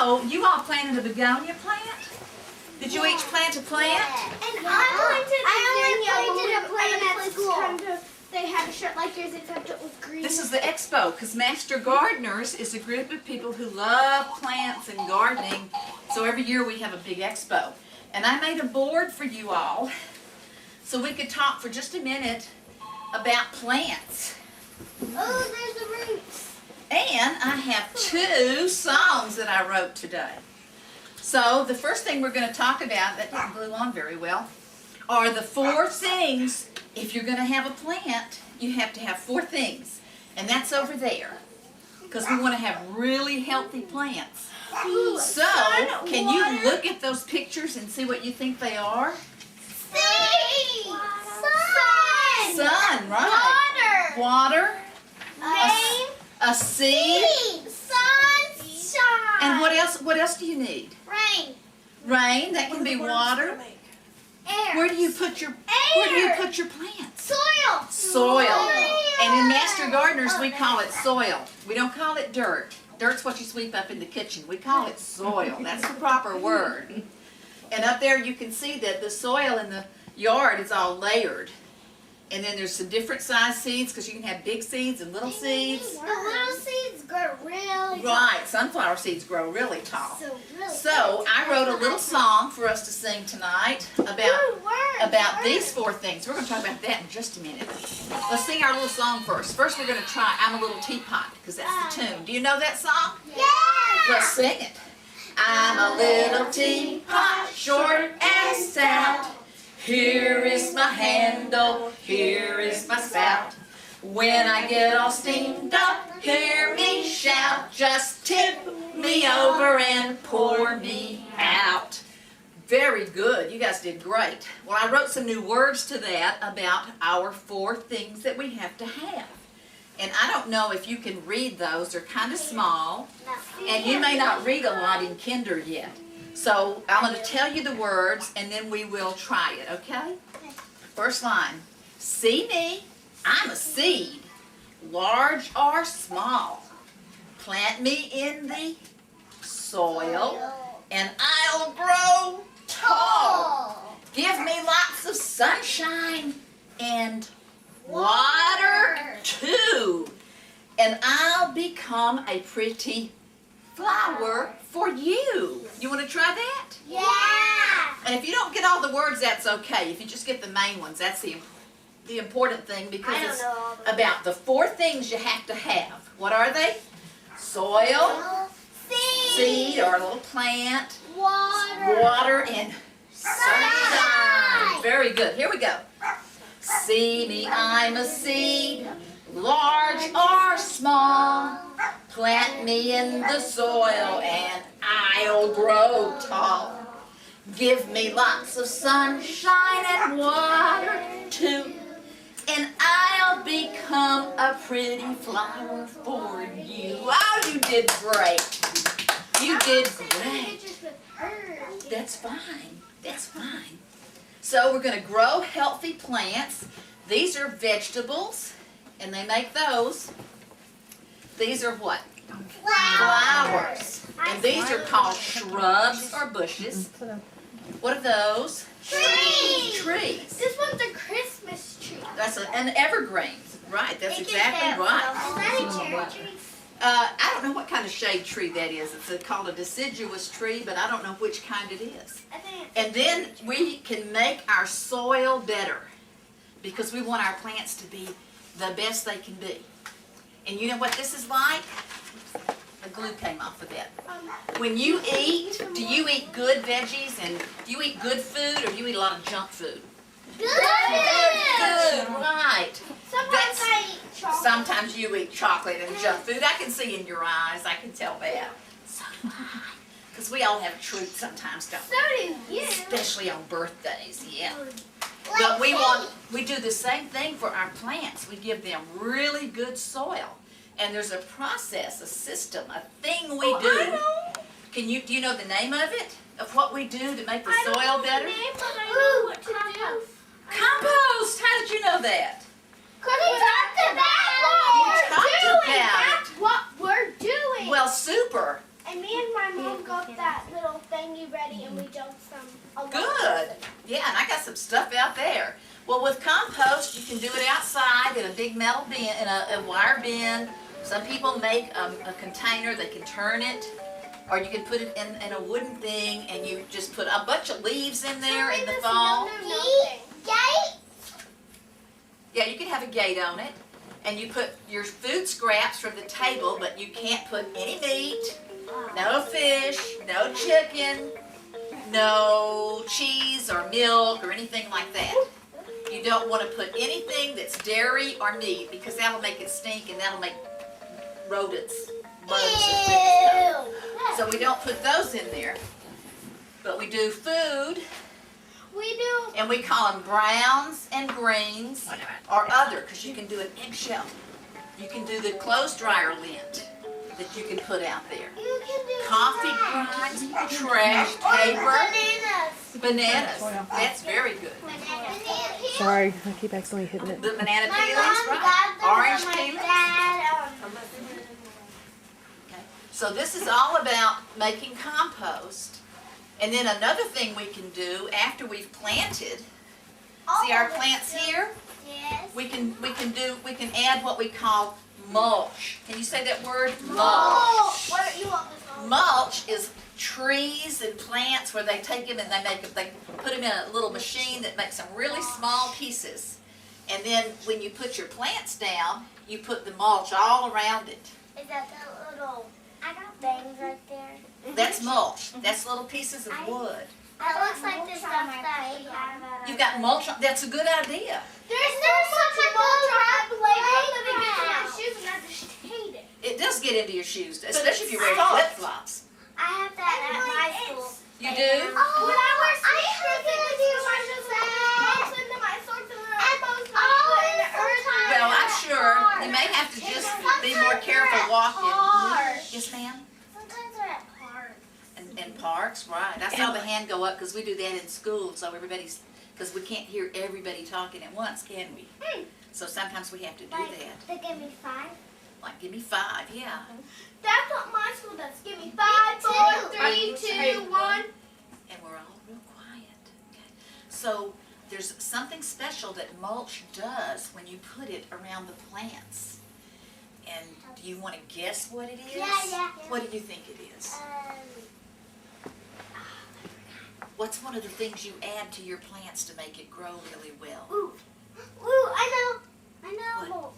Oh, you all planted a begonia plant? Did you each plant a plant? And I planted a plant at school. They had a shirt like yours except it was green. This is the expo because Master Gardeners is a group of people who love plants and gardening. So every year we have a big expo. And I made a board for you all so we could talk for just a minute about plants. Oh, there's the roots. And I have 2 songs that I wrote today. So the first thing we're going to talk about, that didn't glue on very well, are the 4 things. If you're going to have a plant, you have to have 4 things. And that's over there. Because we want to have really healthy plants. So, can you look at those pictures and see what you think they are? Seed. Sun. Sun, right. Water. Rain. A seed. Sunshine. And what else do you need? Rain. Rain, that can be water. Air. Where do you put your plants? Soil. Soil. And in Master Gardeners we call it soil. We don't call it dirt. Dirt's what you sweep up in the kitchen. We call it soil. That's the proper word. And up there you can see that the soil in the yard is all layered. And then there's some different size seeds because you can have big seeds and little seeds. The little seeds grow really tall. Right, sunflower seeds grow really tall. Really So I wrote a little song for us to sing tonight about these 4 things. We're going to talk about that in just a minute. Let's sing our little song first. First we're going to try I'm a Little Teapot because that's the tune. Do you know that song? Yeah. Let's sing it. I'm a little teapot, short and stout. Here is my handle, here is my spout. When I get all steamed up, hear me shout. Just tip me over and pour me out. Very good. You guys did great. Well, I wrote some new words to that about our 4 things that we have to have. And I don't know if you can read those. They're kind of small. And you may not read a lot in kinder yet. So I'm going to tell you the words and then we will try it, okay? First line. See me, I'm a seed, large or small. Plant me in the soil and I'll grow tall. Give me lots of sunshine and water too. And I'll become a pretty flower for you. You want to try that? Yeah. And if you don't get all the words, that's okay. If you just get the main ones, that's the important thing because it's about the 4 things you have to have. What are they? Soil, seed or a little plant, water, and sunshine. Very good. Here we go. See me, I'm a seed, large or small. Plant me in the soil and I'll grow tall. Give me lots of sunshine and water too. And I'll become a pretty flower for you. Oh, you did great. You did great. That's fine. That's fine. So we're going to grow healthy plants. These are vegetables, and they make those. These are what? Flowers. And these are called shrubs or bushes. What are those? Trees. Trees. This one's a Christmas tree. That's an evergreen. Right, that's exactly right. Is that a cherry tree? I don't know what kind of shade tree that is. It's called a deciduous tree, but I don't know which kind it is. And then we can make our soil better because we want our plants to be the best they can be. And you know what this is like? The glue came off of that. When you eat, do you eat good veggies and do you eat good food or do you eat a lot of junk food? Good. Good, right. Sometimes I eat chocolate. Sometimes you eat chocolate and junk food. I can see in your eyes. I can tell that. So do I. Because we all have a treat sometimes, don't we? So do you. Especially on birthdays, yeah. But we do the same thing for our plants. We give them really good soil. And there's a process, a system, a thing we do. Do you know the name of it? Of what we do to make the soil better? I don't know the name, but I know what to do. Compost! How did you know that? Because we talked about what we're doing. about That's what we're doing. Well, super. And me and my mom got ready and we dug some. Good. Yeah, and I got some stuff out there. Well, with compost, you can do it outside in a big metal bin, in a wire bin. Some people make a container, they can turn it, or you can put it in a wooden thing, and you just put a bunch of leaves in there in the fall. Gate? Yeah, you can have a gate on it, and you put your food scraps from the table, but you can't put any meat, no fish, no chicken, no cheese or milk or anything like that. You don't want to put anything that's dairy or meat, because that'll make it stink and that'll make rodents, bugs, and things come. So we don't put those in there. But we do food, We do. and we call them browns and greens or other, because you can do an eggshell. You can do the clothes dryer lint that you can put out there. You can do Coffee grinds, trash, paper, bananas. bananas. That's very good. Sorry, I keep accidentally hitting it. The banana My peelings, mom right? got them Orange from my peelings. dad. Okay. So this is all about making compost. And then another thing we can do after we've planted, see our plants here? Yes. We can add what we call mulch. Can you say that word? Oh, Mulch. what do you want this on? Mulch is trees and plants where they take them and they put them in a little machine that makes them really small pieces. And then when you put your plants down, you put the mulch all around it. Is that the little? I got things right there. That's mulch. That's little pieces of wood. That looks like the stuff that we have. You've got mulch. That's a good idea. There's so much mulch around the playground that it gets in my shoes and I just hate it. It does get into your shoes, especially if you're wearing flip-flops. I have that at my school. You do? Oh, when I wear sneakers, it gets into my shoes and it into my socks and then I'm supposed to put in the earth. Well, I'm sure you may have to just be more careful walking. Yes, ma'am? Sometimes they're at parks. In parks, right. I saw the hand go up because we do that in school, so because we can't hear everybody talking at once, can we? So sometimes we have to do that. They give me 5. Like, give me 5, yeah. That's what my school does. Give me 5, 4, 3, 2, 1. And we're all real quiet. Okay. So there's something special that mulch does when you put it around the plants. And do you want to guess what it is? Yeah. What do you think it is? What's one of the things you add to your plants to make it grow really well? Ooh, I know.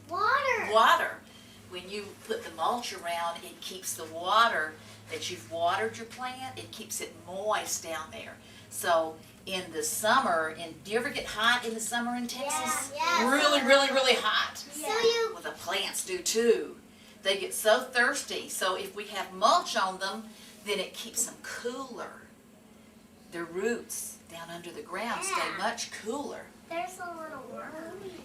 Water. Water. When you put the mulch around, it keeps the water that you've watered your plant, it keeps it moist down there. So in the summer, do you ever get hot in the summer in Texas? Yeah. Really, really, really hot. Yeah. Well, the plants do too. They get so thirsty. So if we have mulch on them, then it keeps them cooler. Their roots down under the ground stay much cooler. There's a little worm.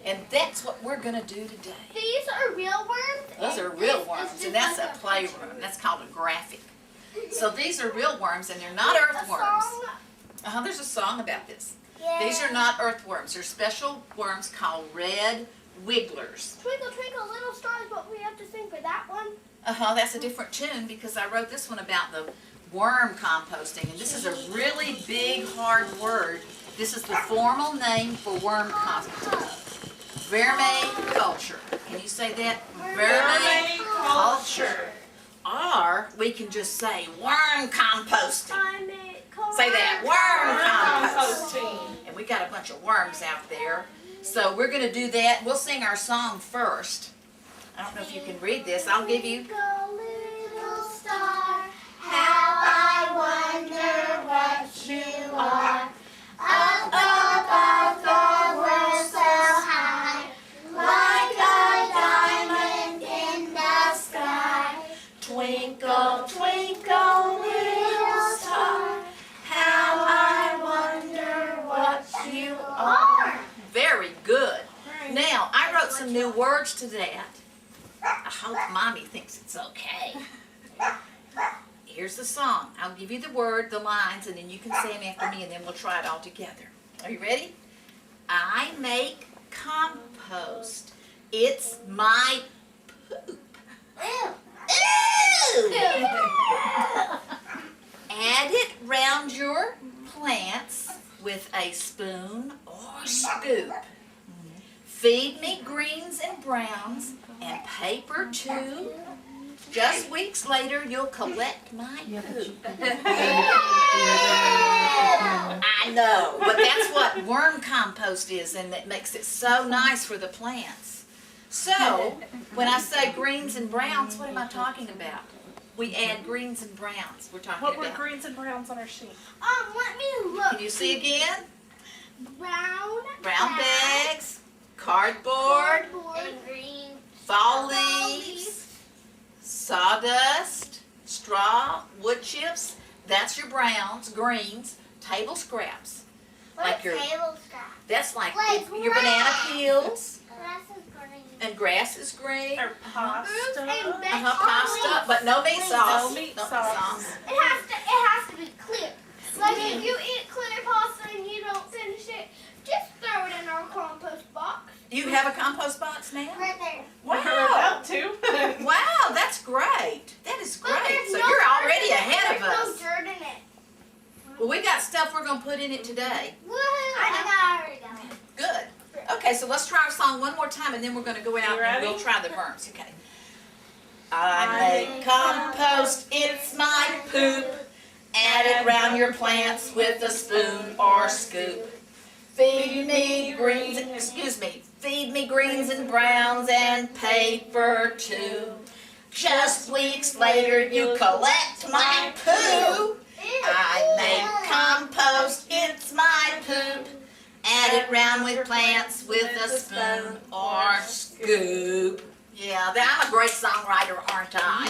And that's what we're going to do today. These are real worms? Those are real worms, and that's a playroom. That's called a graphic. So these are real worms, and they're not earthworms. There's a song about this. Yeah. These are not earthworms. They're special worms called red wigglers. Twinkle, twinkle, little stars, what we have to sing for that one? That's a different tune because I wrote this one about the worm composting, and this is a really big, hard word. This is the formal name for worm composting. Vermiculture. Can you say that? Vermiculture. Or we can just say worm composting. Say that, worm composting. And we got a bunch of worms out there. So we're going to do that. We'll sing our song first. I don't know if you can read this. I'll give you. Little star, how I wonder what you are. Up above the world so high, like a diamond in the sky. Twinkle, twinkle, little star, how I wonder what you are. Very good. Now, I wrote some new words to that. I hope Mommy thinks it's okay. Here's the song. I'll give you the word, the lines, and then you can say them after me, and then we'll try it all together. Are you ready? I make compost. It's my poop. Ew. Add it round your plants with a spoon or scoop. Feed me greens and browns and paper too. Just weeks later, you'll collect my poop. I know, but that's what worm compost is, and it makes it so nice for the plants. So, when I say greens and browns, what am I talking about? We add greens and browns. We're talking What about. were greens and browns on our sheet? Let me look. Can you see again? Brown Bags, cardboard, and green. fall leaves, sawdust, straw, wood chips. That's your browns. Greens, table scraps. Like your, table scrap? that's like Like your banana grass. peels, Grass is green. and grass is green. Or pasta. And Pasta, but no meat sauce. No meat No sauce. It has to be clear. Like if you eat clear pasta and you don't finish it, just throw it in our compost box. You have a compost box now? Right there. We're Wow. about to. Wow, that's great. That is But great. there's So no you're dirt already in it. ahead of There's us. no dirt in it. Well, we got stuff we're going to put in it today. Woohoo! I already got it. Good. Okay, so let's try our song one more time, and then we're going to go out You and we'll ready? try the worms. Okay. I make compost, it's my poop. Add it round your plants with a spoon or scoop. Feed me greens and browns and paper too. Just weeks later you collect my poo. I make compost, it's my poop. Add it round with plants with a spoon or scoop. Yeah, I'm a great songwriter, aren't I?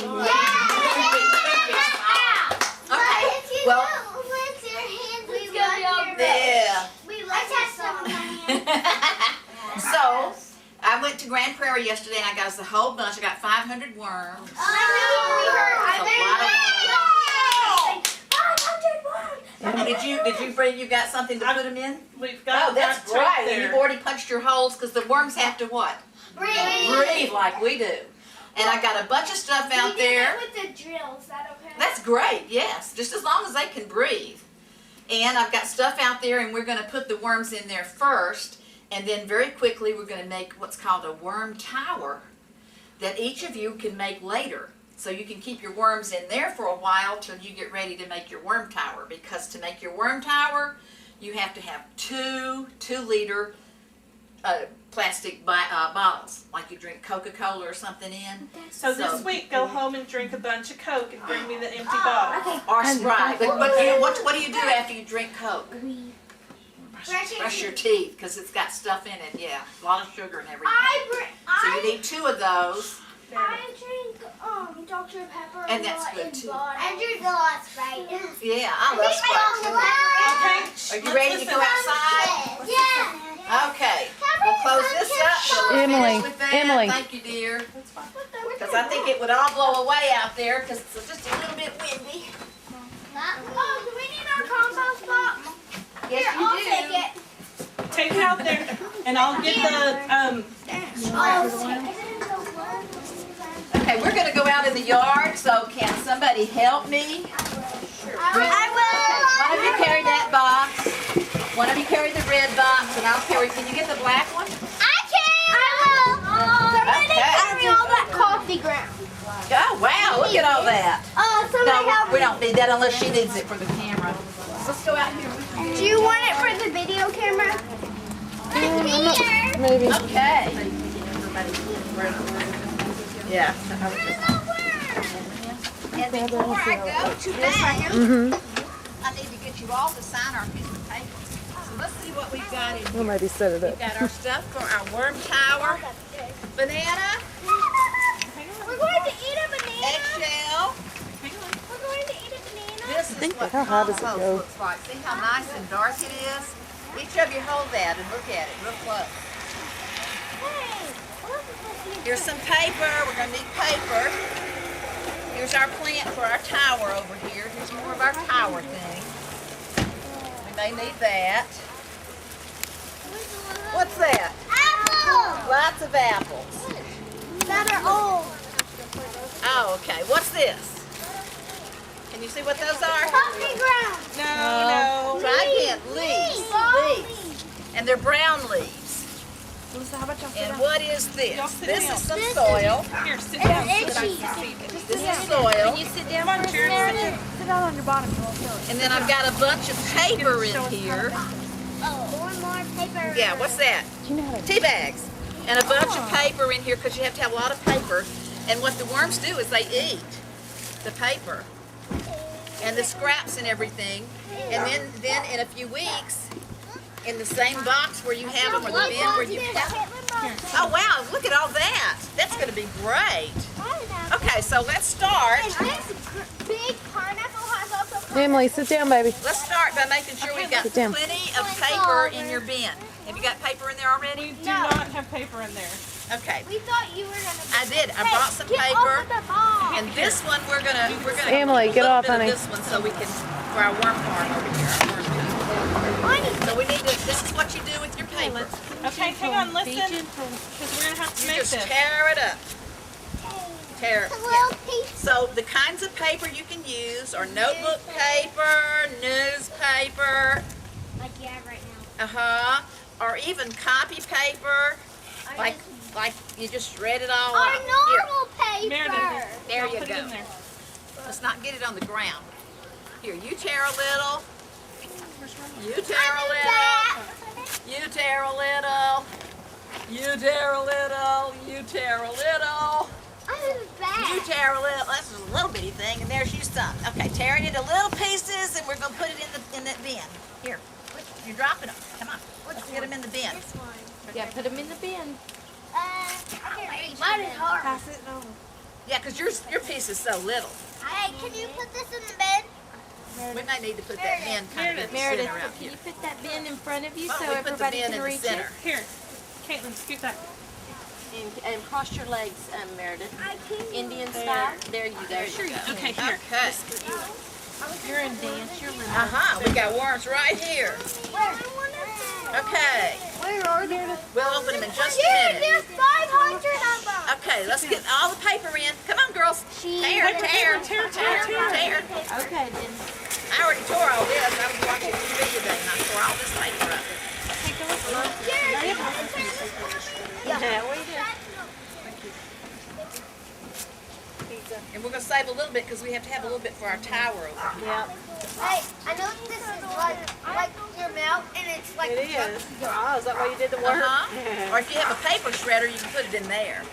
Okay, well, with your hands, we yeah. We like that song. So, I went to Grand Prairie yesterday and I got us a whole bunch. I got 500 worms. Did you bring, you got something to put them in? We've got Oh, that's that right great. You've there. already punched your holes because the worms have to what? Breathe like we do. And I got a bunch of stuff out there. With the drill, is that okay? That's great, yes. Just as long as they can breathe. And I've got stuff out there and we're going to put the worms in there first. And then very quickly we're going to make what's called a worm tower that each of you can make later. So you can keep your worms in there for a while till you get ready to make your worm tower. Because to make your worm tower, you have to have two 2-liter plastic bottles, like you drink Coca-Cola or something in. So this week, go home and drink a bunch of Coke and bring me the empty bottle. Or Sprite. But what do you do after you drink Coke? Brush your teeth, because it's got stuff in it, yeah. A lot of sugar and everything. So you need 2 of those. I drink Dr. Pepper And that's good, too. I drink a lot of Sprite. Yeah, I love Sprite. Okay. Are you ready to go outside? Yeah. Okay, we'll close this up. We'll Emily, finish with that. Emily. Thank you, dear. Because I think it would all blow away out there because it's just a little bit windy. Oh, do we need our compost box? Yes, Here, I'll you take do. it. Take it out there, and I'll get the Okay, we're going to go out in the yard, so can somebody help me? I One of you carry that box. One of you carry the red box, and I'll carry. Can you get the black one? Somebody Okay. carry all that coffee ground. Oh, wow, look at all that. Somebody No, help we don't need that unless she needs it for the camera. Let's go out here. Do you want it for the video camera? Here. Maybe. Okay. Yeah. And before I go to bed, I need to get you all to sign our piece of paper. So let's see what we've got in here. We'll maybe set it We've up. got our stuff for our worm tower. Banana, We're going to eat a banana. eggshell. We're going to eat a banana. This is what How high does it compost go? looks like. See how nice and dark it is? Each of you hold that and look at it real close. Here's some paper. We're going to need paper. Here's our plant for our tower over here. Here's more of our tower thing. We may need that. What's that? Apple. Lots of apples. That are old. Oh, okay. What's this? Can you see what those are? Coffee ground. No. Try again. Leaves. And they're brown leaves. Melissa, how about y'all sit And down? what is this? Y'all sit This down. is some soil. Here, sit down. It's so that I itchy. can see. This is soil. You sit down Come on, first, Jared, sit Meredith. down. Sit down on your bottom. You won't feel it. And then I've got a bunch of paper in here. Oh, one more paper. Yeah, what's that? Do you know how to Tea bags. And a bunch of paper in here because you have to have a lot of paper. And what the worms do is they eat the paper and the scraps and everything. And then in a few weeks, in the same box where you have them or the bin where you have them. Oh wow, look at all that. That's going to be great. Okay, so let's start. Big pineapple has also Emily, sit down, baby. Let's start by making sure we've got Sit down. plenty of paper in your bin. Have you got paper in there We already? do not have paper in there. Okay. We thought you were gonna. I did. I brought some Get paper. off of the ball. And this one we're gonna Emily, keep a get little off, bit of honey. this one so we can for our worm farm over here. Our worm bin. So we need to. This is what you do with your paper. Okay, hang on, listen. Because we're going to have to You make just this. tear it up. Tear. It's a Yeah. little piece. So the kinds of paper you can use are notebook paper, newspaper, Like you have right now. or even copy paper, like you just shred it all Our up. normal paper. Meredith, There y'all you put go. it in there. Let's not get it on the ground. Here, you tear a little. You tear a little. You tear a little. You tear a little. You tear a little. I'm back. You tear a little. That's just a little bitty thing, and there's you some. Okay, tear it into little pieces, and we're gonna put it in that bin. Here, you're dropping them. Come on, let's get them in the bin. This one. Yeah, put them in the bin. I can't reach. Mine is hard. Pass it over. Yeah, 'cause your piece is so little. Hey, can you put this in the bed? We may need to put that bin kind of in the Meredith, center out can here. you put that bin in front of you Why so don't we put the everybody bin can in the reach center? it? Here, Caitlin, scoot that. And cross your legs, Meredith. I can. Indian style. There you go. Sure you can. Okay, here. Okay. You're in dance. You're remote. We got worms right here. Where? Okay, Where are they? we'll open them in just a Dude, minute. there's 500 of them. Okay, let's get all the paper in. Come on, girls. Tear, tear, tear, tear, tear. Okay, then I already tore all this. I was watching TV today and I tore all this paper up. take a look. Yeah, we do. And we're going to save a little bit because we have to have a little bit for our tower over here. Yeah. Hey, I know this is like your mouth, and it's like It is. Oh, is that why you did the work? Or if you have a paper shredder, you can put it in there.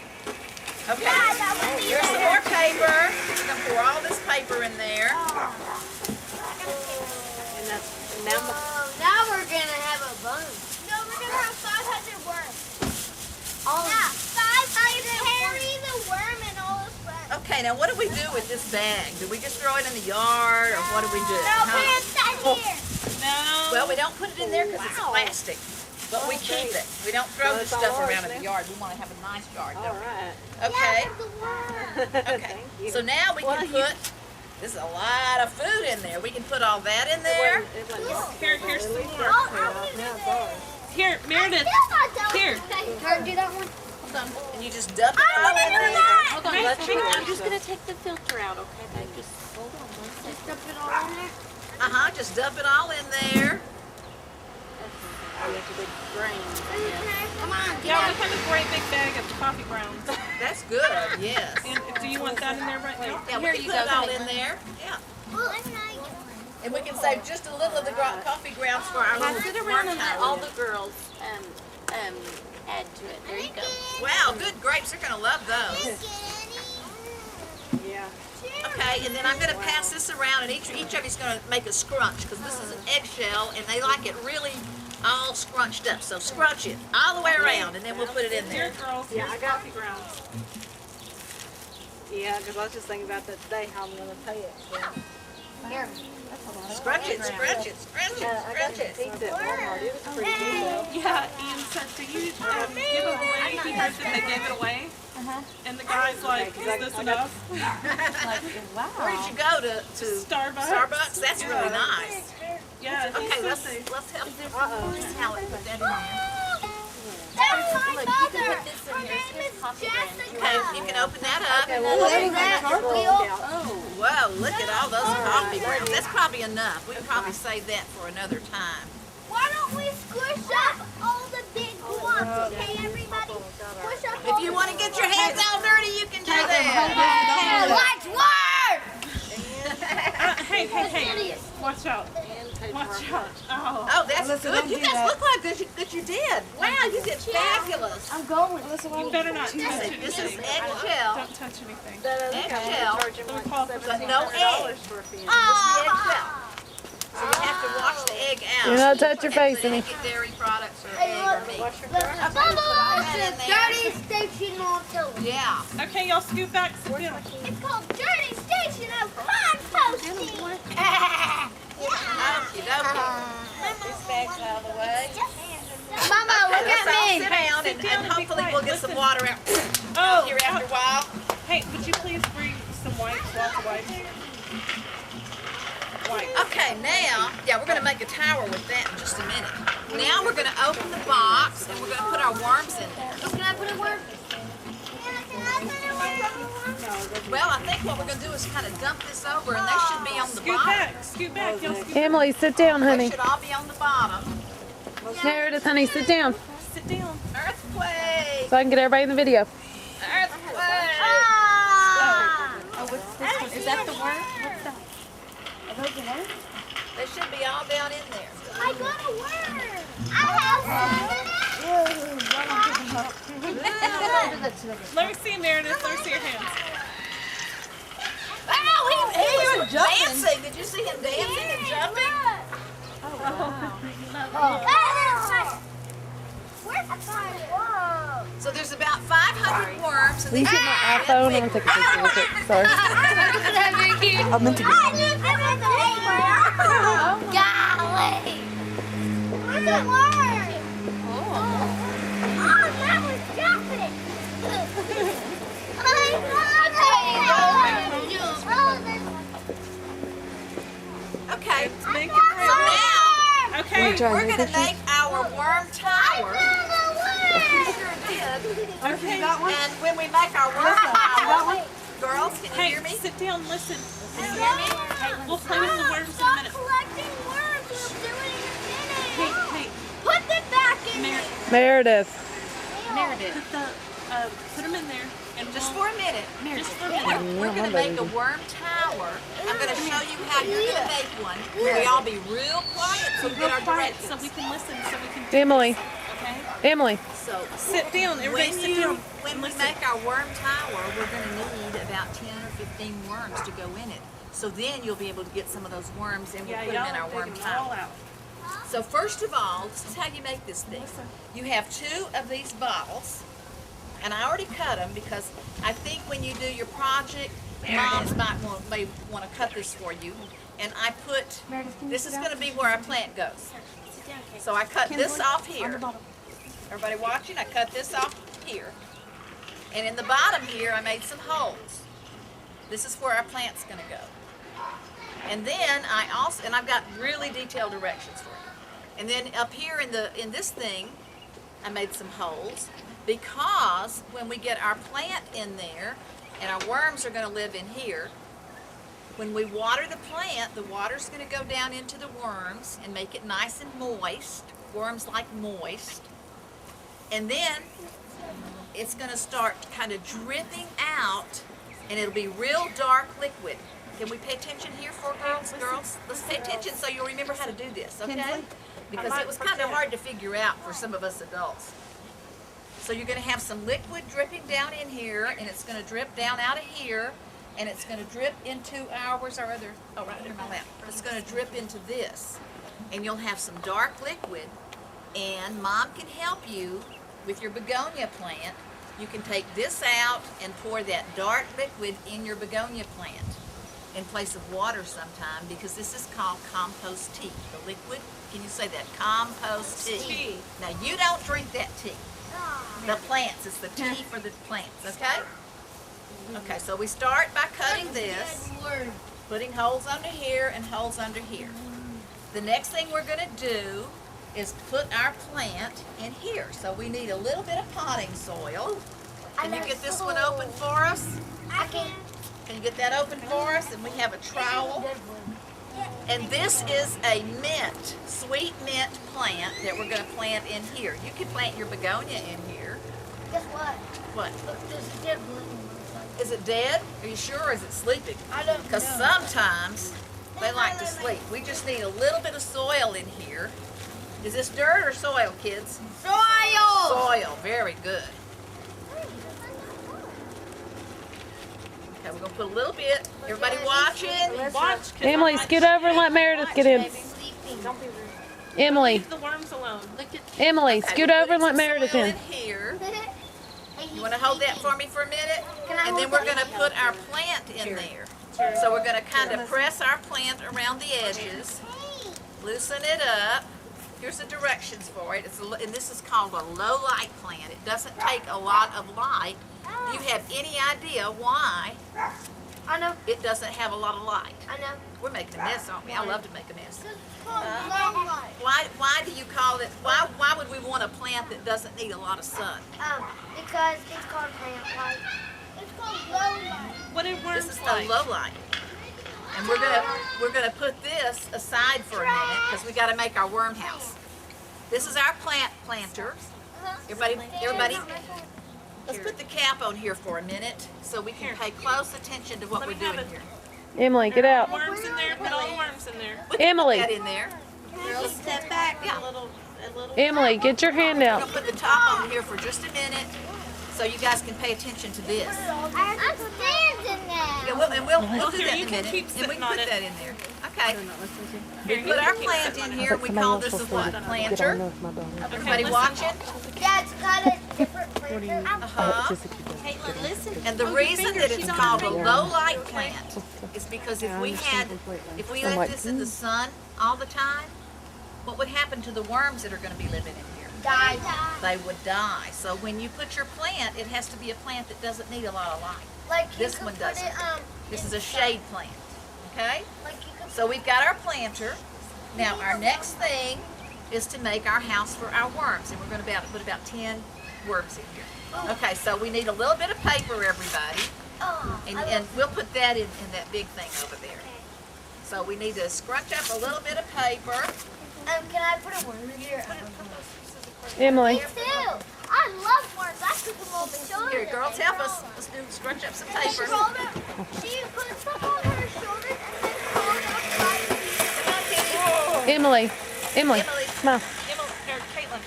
Okay. Yeah, that would be Here's some more paper. We're going to pour all this paper in there. And that's now. now we're gonna have a bunch. No, we're gonna have 500 worms. Yeah, 500. Carry the worm and all his friends. Okay, now what do we do with this bag? Do we just throw it in the yard or what do we do? No, Huh? put it inside here. No. Well, we don't put it in there because it's plastic. But we keep it. We don't throw Well, this it's all stuff ours around in the now. yard. We want to have a nice yard, All don't we? right. Okay. Yeah, the worm. Okay. Thank you. So now we can put, this is a lot of food in there. We can put all that in there. Here's some more. I'll do this. Here, Meredith. Still not done. Here. Can do that one? And you just dump it all in there. Hold on, Nice hang on. I'm fingers. just gonna take the filter out, okay, babe? Just hold on one second. Dump it all in there. Just dump it all in there. Come on, get Yeah, out. we have a great big bag of coffee grounds. That's good, yes. And do you want that in there right now? Yeah, Here we you can put go, it all honey. in there. Yeah. Well, I'm not. And we can save just a little of the coffee grounds for our Pass little it around and let tower. all the girls add to it. There you go. Wow, good grapes. They're going to love those. Yeah. Okay, and then I'm going to pass this around, and each of you's going to make a scrunch because this is an eggshell, and they like it really all scrunched up. So scrunch it all the way around, and then we'll put it in Here, there. girls. Yeah, Here's I got- coffee grounds. Yeah, because I was just thinking about that today, how I'm going to pay it. Here. Scrunch it, scrunch it, scrunch it, I got scrunch the it. pizza at Walmart. It was pretty good though. Yeah, Ian said for you give away. He heard that they gave it away. And the guy's like, is this enough? Where did you go to Starbucks. Starbucks? That's really nice. Yeah, he Okay, said let's they. help Uh-oh. Miss Howard put that in there. That's my Look, you can mother. put this in Her here. name Here's is coffee Jessica. grounds. Okay, you can open that up. Okay, well, let me that. get the cardboard We all- out. Oh, Whoa, look at all those coffee grounds. That's probably enough. We can probably save that for another time. Why don't we squish up all the big blocks? Okay, everybody? Squish up all If you want to get your hands all dirty, you can do that. Watch work! Hey. Watch out. Watch out. Oh. Oh, that's good. You guys look like that you did. Wow, you did fabulous. I'm going. You better not touch anything. This is eggshell. Don't touch anything. Eggshell. Charge him like But no $700 egg. for a fin. Eggshell. So you have to wash the egg out. Do not touch your face, and honey. get dairy products or egg or meat. Wash your car. It's the dirty station of the Yeah. Okay, y'all scoot back. Sit down. It's called Dirty Station of Composting. Okie dokie. These bags out of the way. Mama, look Let's at all me. sit down and hopefully we'll get some water out Oh, here after a while. hey, would you please bring some wipes, lots of wipes? Okay, now, we're going to make a tower with that in just a minute. Now we're going to open the box and we're going to put our worms in there. Can I put a word? Well, I think what we're going to do is kind of dump this over and they should be on the Scoot bottom. back. Scoot back. Y'all scoot. Emily, sit down, They honey. should all be on the bottom. Meredith, honey, sit down Sit down. Earthquake! so I can get everybody in the video. Earthquake! Is that the word? What's that? They should be all down in there. I got a word. I have Let me see Meredith. Let me see your hands. Oh, he was dancing. Did you see him dancing and jumping? So there's about 500 worms. And Please get my iPhone. I'm gonna take a picture with it. Sorry. I meant to be. Golly! Where's the word? Oh, that was jumping! Okay. Make it So real. now Okay. we're going to make our worm tower. Sure did. Okay. And when we make our worm tower, girls, can you Hey, hear me? sit down. Listen. Can you hear me? We'll play with the worms in a minute. collecting worms. We'll do it in a Hey, minute. hey, Put it back in there. Meredith. put them in there. And Just we'll, for a minute. just for a minute. We're going to make a worm tower. I'm going to show you how you're going to make one. We all be real quiet so we get our Quiet directions. so we can listen. So we can. Emily. Okay. Emily. So Sit down. Everybody sit down. when we make our worm tower, we're going to need about 10 or 15 worms to go in it. So then you'll be able to get some of those worms and we'll Yeah, put them y'all in our are worm digging them all tower. out. So first of all, this is how you make this thing. You have 2 of these bottles, and I already cut them because I think when you do your project, moms may want to cut this for you. And I put, this is going to be where our plant goes. So I cut this off here. Everybody watching, I cut this off here. And in the bottom here, I made some holes. This is where our plant's going to go. And then I've got really detailed directions for you. And then up here in this thing, I made some holes because when we get our plant in there and our worms are going to live in here, when we water the plant, the water's going to go down into the worms and make it nice and moist. Worms like moist. And then it's going to start kind of dripping out and it'll be real dark liquid. Can we pay attention here for girls? Let's pay attention so you'll remember how to do this, okay? Because it was kind of hard to figure out for some of us adults. So you're going to have some liquid dripping down in here, and it's going to drip down out of here, and it's going to drip into where's our other, oh, right there in my lap. It's going to drip into this, and you'll have some dark liquid, and Mom can help you with your begonia plant. You can take this out and pour that dark liquid in your begonia plant in place of water sometime, because this is called compost tea. The liquid, can you say that? Compost tea. Now you don't drink that tea. The plants, it's the tea for the plants, okay? Okay, so we start by cutting this, putting holes under here and holes under here. The next thing we're going to do is put our plant in here. So we need a little bit of potting soil. Can you get this one open for us? I can. Can you get that open for us? And we have a trowel. And this is a mint, sweet mint plant that we're going to plant in here. You can plant your begonia in here. Guess what? What? Look, there's a dead balloon. Is it dead? Are you sure, or is it sleeping? I don't know. Because sometimes they like to sleep. We just need a little bit of soil in here. Is this dirt or soil, kids? Soil! Soil, very good. Okay, we're gonna put a little bit. Everybody watching? Watch. 'Cause Emily, I'm scoot over and let Meredith get in. Don't be rude. Emily, Leave the worms alone. Look at Emily, Okay, scoot we're over and let putting some Meredith soil in. here. You want to hold that for me for a minute? Can I And then hold we're that? going to put our plant in there. So we're going to kind of press our plant around the edges, loosen it up. Here's the directions for it. And this is called a low light plant. It doesn't take a lot of light. Do you have any idea why I know. it doesn't have a lot of light? I know. We're making a mess, aren't we? I love to make a mess. Why do you call it, why would we want a plant that doesn't need a lot of sun? Because it's called plant light. It's called low light. What do This worms is the like? low light. And we're gonna put this aside for a minute because we gotta make our worm house. This is our planter. Everybody, let's put the cap on here for a minute so we can pay close attention to what Let we're me have doing it. here. Emily, get out. Worms in there. Put all the worms in there. We can Emily. put that in there. girls step back. Yeah. A little. Emily, get your hand We're out. gonna put the top on here for just a minute so you guys can pay attention to this. I'm standing now. Yeah, we'll do Here, that in you a can minute. keep And we sitting can on put it. that in there. Okay. Here, We you put can our keep plant sitting in on it. here. We call this a what? Planter. Everybody listen. watching? Yeah, it's got a different planter. Uh-huh. Caitlin, listen. And the reason that it's called a low light plant is because if we let this in the sun all the time, what would happen to the worms that are going to be living in here? Die. They would die. So when you put your plant, it has to be a plant that doesn't need a lot of light. Like you This could one put doesn't. it, This is a shade plant. Okay? like you could So we've got our planter. Now our next thing is to make our house for our worms, and we're going to put about 10 worms in here. Okay, so we need a little bit of paper, everybody, and we'll put that in that big thing over there. So we need to scrunch up a little bit of paper. can I put a worm in here? Emily, Me too. I love worms. I took them over the shoulder. Here, girls, help us. Let's scrunch up some paper. She put some on her shoulders and then pulled up Come on, Kitty. Emily, Emily. come on. Emily, or Caitlin.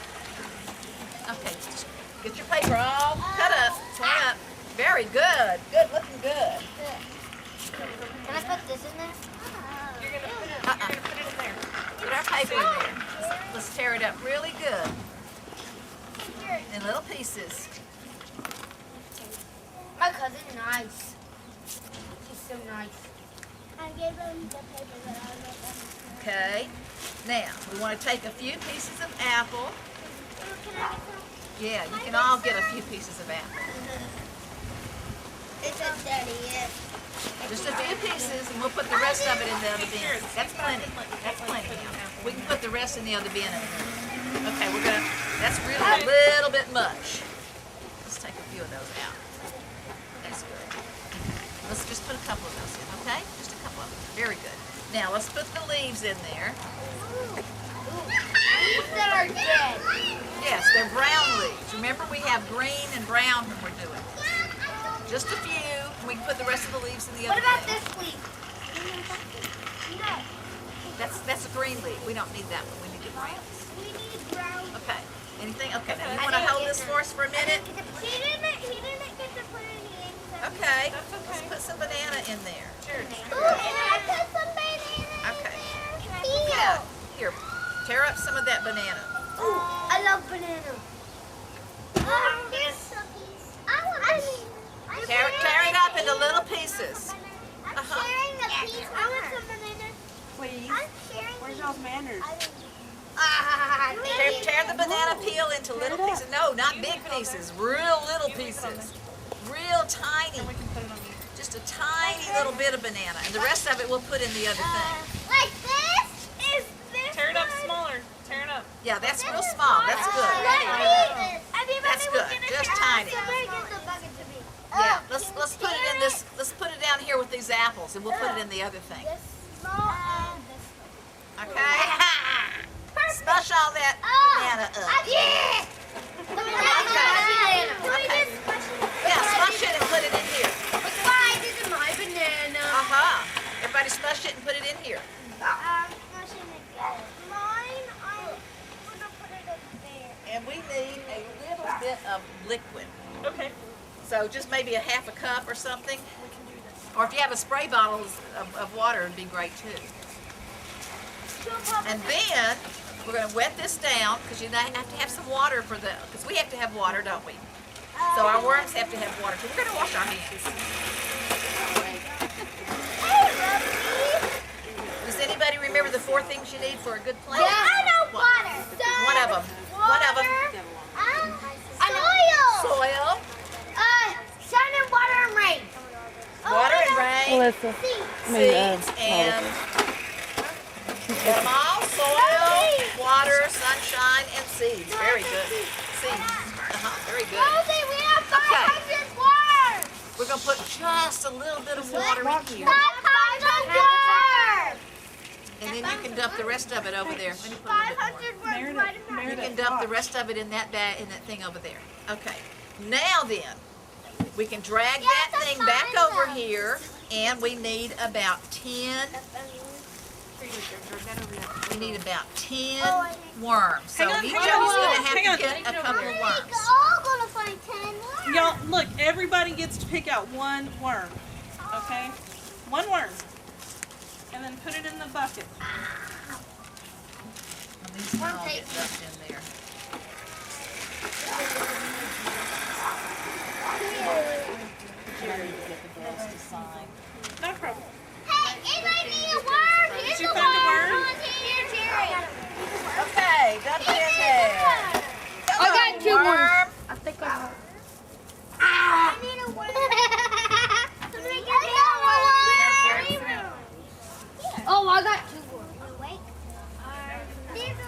Okay, just get your paper all cut up, torn up. Very good. Good, looking good. Can I put this in there? You're gonna put it in there. Put our paper in there. Let's tear it up really good in little pieces. My cousin's nice. She's so nice. I gave him the paper that I wrote. Okay. Now, we want to take a few pieces of apple. Yeah, you can all get a few pieces of apple. It's a daddy, yeah. Just a few pieces, and we'll put the rest of it in the other bin. That's plenty. That's plenty now. We can put the rest in the other bin. Okay, that's really a little bit much. Let's take a few of those out. That's good. Let's just put a couple of those in, okay? Just a couple of them. Very good. Now, let's put the leaves in there. Leaves that are dead. Yes, they're brown leaves. Remember, we have green and brown when we're doing this. Just a few, and we can put the rest of the leaves in the What other about bin. this leaf? No. That's a green leaf. We don't need that one. We need the browns. We need brown. Okay. Anything? Okay. Now you want to hold this for us for a minute? He didn't get to put any eggs. Okay. Let's put some banana in there. Ooh, and I put some banana Okay. in Yeah. there. Here, tear up some of that banana. Ooh, I love banana. Here's cookies. Tear it up into little pieces. I'm Uh-huh. sharing a piece. I want some banana. Please. I'm sharing. Where's y'all's manners? Tear the banana peel into little pieces. No, not big pieces. Real little pieces. Real tiny. We can put it on you. Just a tiny little bit of banana. And the rest of it we'll put in the other thing. Like this? Is this Tear it up one? smaller. Tear it up. Yeah, that's real small. That's good. Everybody That's was good. gonna Just try tiny. to bring the bucket to me. Yeah, let's put it in this. Let's put it down here with these apples, and we'll put it in the other thing. Okay? Smush all that banana up. Yeah. Okay. Yeah, smush it and put it in here. Why this is my banana? Everybody smush it and put it in here. Smushing again. Mine, I'm gonna put it over there. And we need a little bit of liquid. Okay. So just maybe a half a cup or something. Or if you have a spray bottle of water, it'd be great too. And then we're going to wet this down because you have to have some water for because we have to have water, don't we? So our worms have to have water too. We're going to wash our hands. Does anybody remember the 4 things you need for a good plant? Yeah, I know water. One of them. One of them. Soil. Soil. Sun and water and rain. Water and rain. Alyssa. Seeds and get them all. Soil, water, sunshine, and seeds. Very good. Seeds. Very good. Rosie, we have 500 worms. We're going to put just a little bit of water in here. 500 worms. And then you can dump the rest of it over there. Let me put a little bit more. 500 worms right in there. You can dump the rest of it in that bag, in that thing over there. Okay. Now then, we can drag that thing back over here, and we need about 10. We need about 10 worms. So each of you's going to have to get a couple of worms. We're all gonna find 10 worms. Y'all, look, everybody gets to pick out one worm. Okay? One worm. And then put it in the bucket. And these can all get dumped in there. Jerry will get the girls to sign. No problem. Hey, anybody need a worm? Here's Did you a find a worm. worm? Here, Jerry. Okay, dump it in there. I got 2 worms. Worm. I think I have. I need a worm. Somebody get me a worm. Oh, I got 2 worms.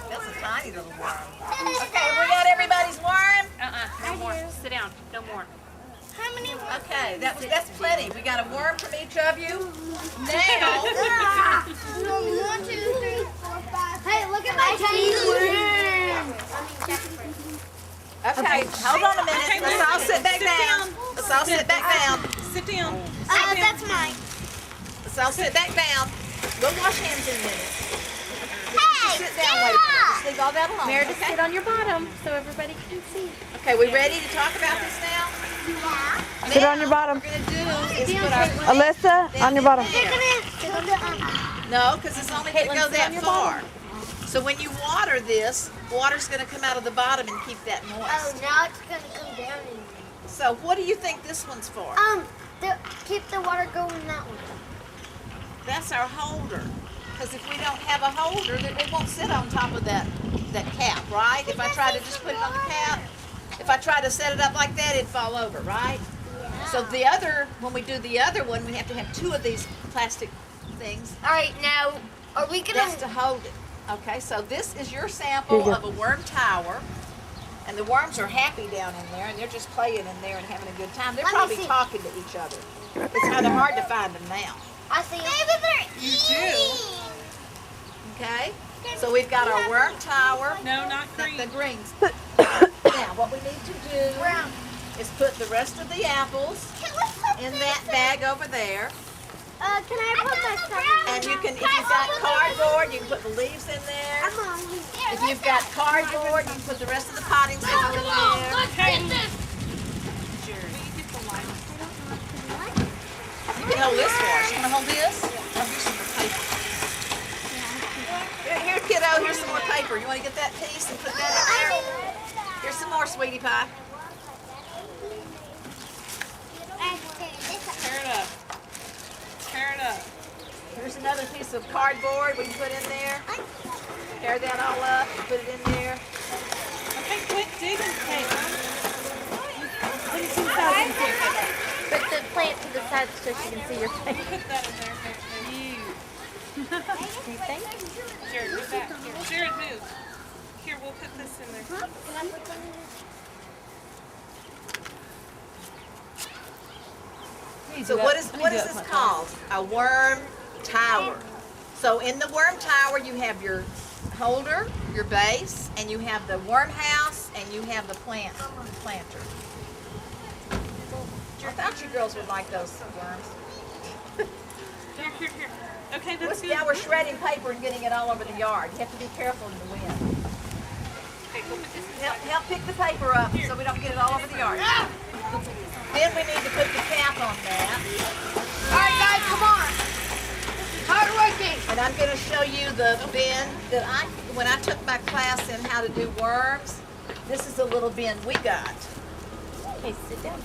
That's a tiny little worm. Okay, we got everybody's worm? No more. Sit down. No more. How many worms? Okay, that's plenty. We got a worm from each of you. Now, 1, 2, 3, 4, 5. Hey, look at my tiny worm. okay, hold on a minute. Let's all sit back down. Let's all sit back down. Sit down. That's mine. Let's all sit back down. We'll wash hands in a minute. Hey, Sit down, wait. Just leave all that alone. Meredith, Okay? sit on your bottom so everybody can see. Okay, we ready to talk about this now? Sit on your bottom. What we're gonna do is put our Alyssa, on your bottom. no, because it's only going to go that far. So when you water this, water's going to come out of the bottom and keep that Oh, moist. now it's gonna come down. So what do you think this one's for? Keep the water going that way. That's our holder. Because if we don't have a holder, then it won't sit on top of that cap, right? If I try to just put it on the cap, if I try to set it up like that, it'd fall over, right? Yeah. So when we do the other one, we have to have 2 of these plastic things. All right, now are we gonna? That's to hold it. Okay, so this is your sample of a worm tower. And the worms are happy down in there, and they're just playing in there and having a good time. They're Let me probably see. talking to each other. It's kind of hard to find them now. I see. Maybe they're eating. Okay? So we've got our worm tower. No, not green. The greens. Now, what we need to do Brown. is put the rest of the apples Can we put in this that bag over there. Can I put my stuff? And you can, if you've got cardboard, you can put the leaves in there. If you've got cardboard, you can put the rest of the pottings in over there. You can hold this for us. You want to hold this? Oh, here's some more paper. Here, kiddo, here's some more paper. You want to get that piece and put that in there? Here's some more, sweetie pie. Tear it up. Tear it up. Here's another piece of cardboard we can put in there. Tear that all up and put it in there. Okay, quit digging, Caitlin. Put the plant to the side so she can see your face. Put that in there. You. Jared, move back. Here. Jared, move. Here, we'll put this in there. So what is this called? A worm tower. So in the worm tower you have your holder, your base, and you have the worm house, and you have the planter. I thought you girls would like those worms. Here. Okay, that's good. Now we're shredding paper and getting it all over the yard. You have to be careful in the wind. Help pick the paper up so we don't get it all over the yard. Then we need to put the cap on that. All right, guys, come on. Hard working. And I'm going to show you the bin that when I took my class in how to do worms, this is a little bin we got. Okay, sit down.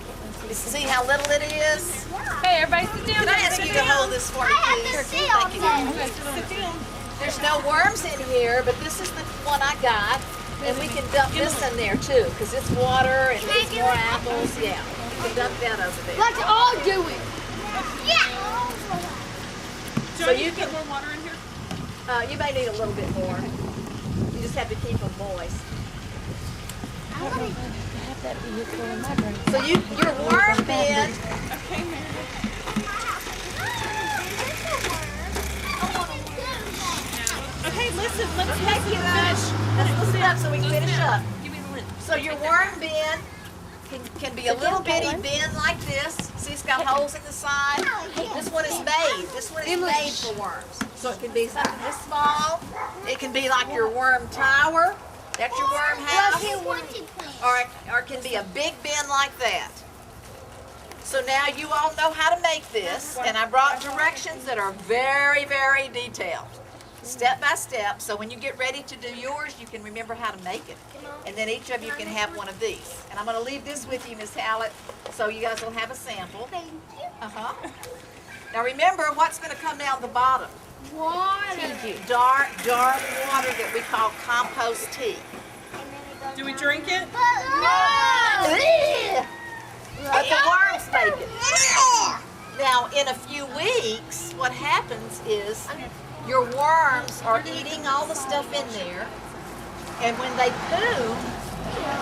You see how little it is? Hey, everybody sit down. Can I ask you to hold this for me, I have please? to see all that. Sit down. There's no worms in here, but this is the one I got. And we can dump this in there too, because it's water and it's more apples. Yeah, we can dump that over there. Let's all do it. Yeah. So you put more water in here? You may need a little bit more. You just have to keep them moist. So your worm bin. Okay, Mary. Okay, listen, let's make you Let's look it up so we can finish up. Give me the lid. So your worm bin can be a little bitty bin like this. See, it's got holes in the side. This one is made. This one is made for worms. So it can be something this small. It can be like your worm tower. That's your worm house. Or it can be a big bin like that. So now you all know how to make this, and I brought directions that are very, very detailed. Step by step, so when you get ready to do yours, you can remember how to make it. And then each of you can have one of these. And I'm going to leave this with you, Miss Hallett, so you guys will have a sample. Thank you. Now remember what's going to come down the bottom. Water. Dark water that we call compost tea. Do we drink it? No. But the worms make it. Now, in a few weeks, what happens is your worms are eating all the stuff in there, and when they poo,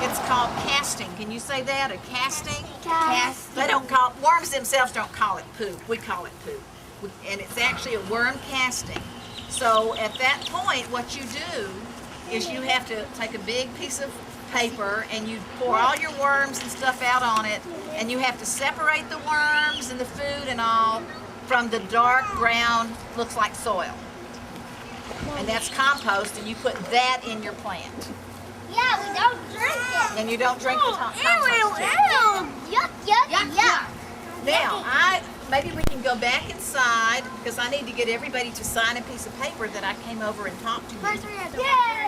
it's called casting. Can you say that? A casting? They don't call worms themselves don't call it poop. We call it poop, and it's actually a worm casting. So at that point, what you do is you have to take a big piece of paper and you pour all your worms and stuff out on it, and you have to separate the worms and the food and all from the dark brown, looks like soil. And that's compost, and you put that in your plant. Yeah, we don't drink it. And you don't drink the compost. Yuck. Now, maybe we can go back inside, because I need to get everybody to sign a piece of paper that I came over and talked to you. Yeah.